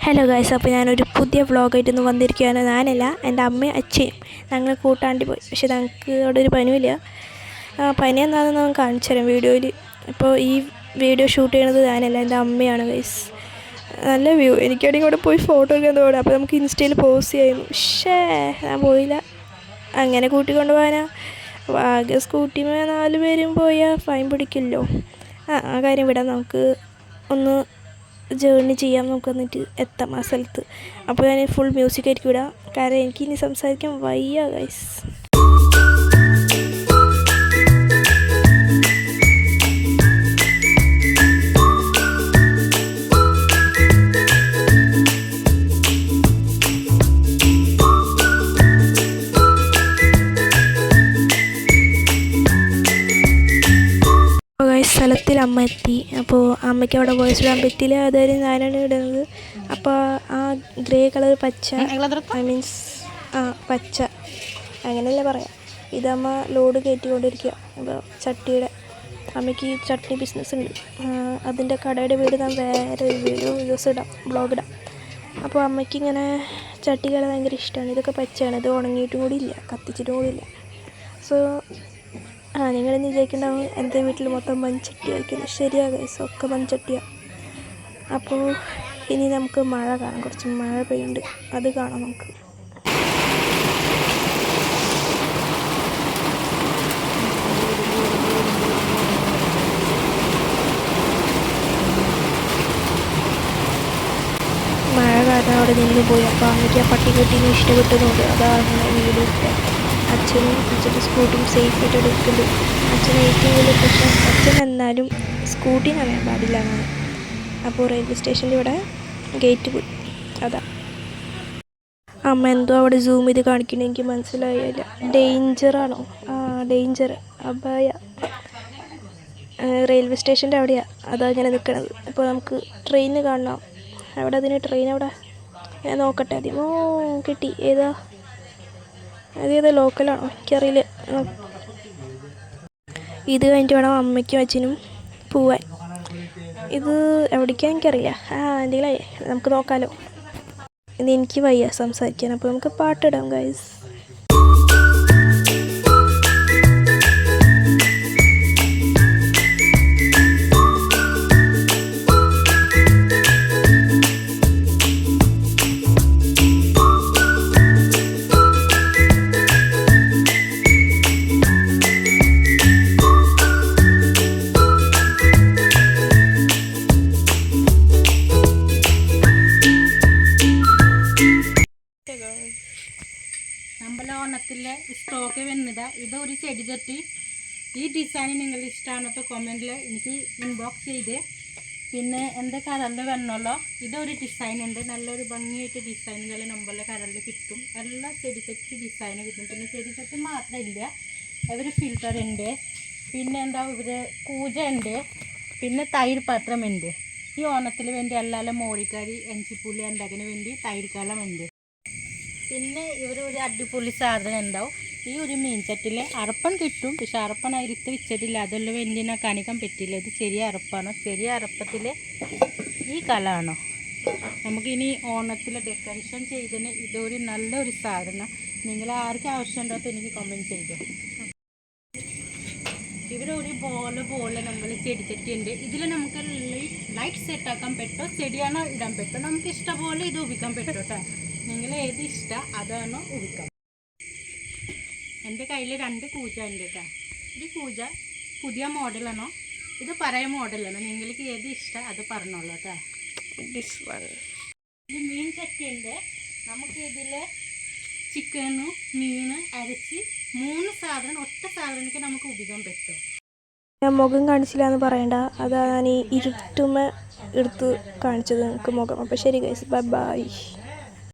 Hello guys, അപ്പോൾ ഞാനൊരു പുതിയ വ്ളോഗായിട്ടൊന്ന് വന്നിരിക്കുകയാണ്. ഞാനല്ല, എൻ്റെ അമ്മയും അച്ഛയും ഞങ്ങൾ കൂട്ടാണ്ടി പോയി. പക്ഷേ ഞങ്ങൾക്ക് അവിടെ ഒരു പനിയില്ല. പനി എന്താണെന്ന് ഞാൻ കാണിച്ചു തരാം വീഡിയോയിൽ. ഇപ്പോൾ ഈ വീഡിയോ ഷൂട്ട് ചെയ്യണത് ഞാനല്ല, എൻ്റെ അമ്മയാണ് ഗൈസ്. നല്ല വ്യൂ. എനിക്കാണെങ്കിൽ ഇവിടെ പോയി ഫോട്ടോ എടുക്കാൻ തോന്നുന്നു. അപ്പോൾ നമുക്ക് ഇൻസ്റ്റയിൽ പോസ്റ്റ് ചെയ്യായിരുന്നു. പക്ഷേ ഞാൻ പോയില്ല. അങ്ങനെ കൂട്ടിക്കൊണ്ട് പോകാനാ. ആകെ സ്കൂട്ടിമേ 4 പേരും പോയാൽ ഫൈൻ പിടിക്കില്ലോ. ആ കാര്യം വിടാം. നമുക്ക് ഒന്ന് ജേർണി ചെയ്യാം. നമുക്ക് വന്നിട്ട് എത്താം ആ സ്ഥലത്ത്. അപ്പോൾ ഞാൻ ഫുൾ മ്യൂസിക് ആയിരിക്കും ഇടാം. കാരണം എനിക്കിനി സംസാരിക്കാൻ വയ്യ ഗൈസ്. സ്ഥലത്തിൽ അമ്മ എത്തി. അപ്പോൾ അമ്മയ്ക്ക് അവിടെ വോയിസ് ഇടാൻ പറ്റില്ല. അതായത് ഞാനാണ് ഇടുന്നത്. അപ്പോൾ ആ ഗ്രേ കളർ പച്ച, മീൻസ് പച്ച അങ്ങനെയല്ലേ പറയാം. ഇതമ്മ ലോഡ് കയറ്റിക്കൊണ്ടിരിക്കുക. അപ്പോൾ ചട്ടിയുടെ അമ്മയ്ക്ക് ചട്നി ബിസിനസ് ഉണ്ട്. അതിൻ്റെ കടയുടെ വീട് ഞാൻ വേറെ ഒരു ദിവസം ഇടാം, ബ്ലോഗ് ഇടാം. അപ്പോൾ അമ്മയ്ക്ക് ഇങ്ങനെ ചട്ടികൾ ഭയങ്കര ഇഷ്ടമാണ്. ഇതൊക്കെ പച്ചയാണ്. ഇത് ഉണങ്ങിയിട്ടും കൂടി ഇല്ല, കത്തിച്ചിട്ടും കൂടി ഇല്ല. സോ നിങ്ങളിന്ന് വിചാരിക്കുന്നുണ്ടാവും എൻ്റെ വീട്ടിൽ മൊത്തം മൺചട്ടി ആയിരിക്കുന്നു. ശരിയാണ് ഗൈസ്, ഒക്കെ മൺചട്ടിയാണ്. അപ്പോൾ ഇനി നമുക്ക് മഴ കാണാം. കുറച്ച് മഴ പെയ്യുന്നുണ്ട്, അത് കാണാം നമുക്ക്. മഴ കാരണം അവിടെ നിന്ന് പോയി. അപ്പോൾ അമ്മയ്ക്ക് ആ പട്ടിക്കുട്ടീനെ ഇഷ്ടപ്പെട്ടുന്നുണ്ട്. അതാണ് വീട്. അച്ഛൻ്റെ സ്കൂട്ടിയും സേഫായിട്ട് എടുക്കുന്നുണ്ട്. അച്ഛന് ഏറ്റവും വലിയ പ്രശ്നം, അച്ഛൻ എന്നാലും സ്കൂട്ടി അറിയാൻ പാടില്ല എന്നാണ്. അപ്പോൾ റെയിൽവേ സ്റ്റേഷൻ്റെ ഇവിടെ ഗേറ്റ് പോയി. അതാ അമ്മ എന്തോ അവിടെ സൂം ചെയ്ത് കാണിക്കണേ, എനിക്ക് മനസ്സിലായില്ല. ഡേഞ്ചറാണോ? ഡേഞ്ചർ, അപായ. റെയിൽവേ സ്റ്റേഷൻ്റെ അവിടെയാണ് അതാ ഇങ്ങനെ നിൽക്കണത്. അപ്പോൾ നമുക്ക് ട്രെയിന് കാണണം. അവിടെ അതിന് ട്രെയിൻ അവിടെ ഞാൻ നോക്കട്ടെ ആദ്യം. കിട്ടി. അതേതാ ലോക്കലാണോ എനിക്കറിയില്ല. ഇത് കഴിഞ്ഞിട്ട് വേണം അമ്മയ്ക്കും അച്ഛനും പോവാൻ. ഇത് എവിടേക്കാണ് എനിക്കറിയില്ല. എന്തെങ്കിലും നമുക്ക് നോക്കാമല്ലോ. ഇത് എനിക്ക് വയ്യ സംസാരിക്കാൻ. അപ്പോൾ നമുക്ക് പാട്ടിടാം ഗൈസ്. ഓണത്തിലെ സ്റ്റോക്ക് വന്നതാ. ഇതൊരു ചെടി ചട്ടി. ഈ ഡിസൈൻ നിങ്ങൾ ഇഷ്ടമാണപ്പോൾ കമൻറ്റിൽ എനിക്ക് ഇൻബോക്സ് ചെയ്ത്. പിന്നെ എൻ്റെ കളറിൽ വരണമല്ലോ. ഇതൊരു ഡിസൈൻ ഉണ്ട്, നല്ലൊരു ഭംഗിയായിട്ട് ഡിസൈനുകൾ നമ്മളെ കളറിൽ കിട്ടും. എല്ലാ ചെടി ചട്ടി ഡിസൈൻ കിട്ടും. പിന്നെ ചെടി ചട്ടി മാത്രമില്ല, ഇവർ ഫിൽറ്റർ ഉണ്ട്. പിന്നെ എന്താ ഇവർ കൂജ ഉണ്ട്. പിന്നെ തൈര് പാത്രമുണ്ട്. ഈ ഓണത്തിന് വേണ്ടി എല്ലാവരും മോഴിക്കറി എഞ്ചിപ്പുള്ളി ഉണ്ടാക്കിന് വേണ്ടി തൈര് കളം ഉണ്ട്. പിന്നെ ഇവരൊരു അടിപൊളി സാധനം ഉണ്ടാവും. ഈ ഒരു മീൻചട്ടിൽ അറപ്പൻ കിട്ടും. പക്ഷെ അറപ്പൻ അതിരുത്ത് വെച്ചിട്ടില്ല. അതെല്ലാം വെന്റിനെ കാണിക്കാൻ പറ്റില്ല. ഇത് ചെറിയ അറപ്പാണോ? ചെറിയ അറപ്പത്തിൽ ഈ കലാണോ? നമുക്കിനി ഓണത്തിൽ ഡെക്കറേഷൻ ചെയ്തതിന് ഇതൊരു നല്ലൊരു സാധനം. നിങ്ങൾ ആർക്കും ആവശ്യമുണ്ടോ എനിക്ക് കമൻറ്റ് ചെയ്തു. ഇവരൊരു പോലെ നമ്മൾ ചെടിച്ചട്ടി ഉണ്ട്. ഇതിൽ നമുക്ക് ലൈറ്റ് സെറ്റാക്കാൻ പറ്റുമോ, ചെടിയാണോ ഇടാൻ പറ്റുമോ, നമുക്ക് ഇഷ്ടംപോലെ ഇത് ഉപയോഗിക്കാൻ പറ്റും കേട്ടോ. നിങ്ങൾ ഏത് ഇഷ്ടം അതാണോ ഉപയോഗിക്കാം. എൻ്റെ കയ്യിൽ 2 കൂജ ഉണ്ട് കേട്ടോ. ഈ കൂജ പുതിയ മോഡലാണോ, ഇത് പഴയ മോഡലാണോ, നിങ്ങൾക്ക് ഏത് ഇഷ്ടം അത് പറഞ്ഞോളൂ കേട്ടോ. ഇത് മീൻ ചട്ടി ഉണ്ട്. നമുക്ക് ഇതിൽ ചിക്കന്, മീൻ, അരച്ച് 3 സാധനം ഒറ്റ സാധനങ്ങൾക്ക് നമുക്ക് ഉപയോഗിക്കാൻ പറ്റും. ഞാൻ മുഖം കാണിച്ചില്ല എന്ന് പറയണ്ട. അതാണ് ഞാൻ ഈ ഇരുട്ടുമ എടുത്ത് കാണിച്ചത് നിങ്ങൾക്ക് മുഖം. അപ്പോൾ ശരി ഗൈസ്, ബൈ ബൈ.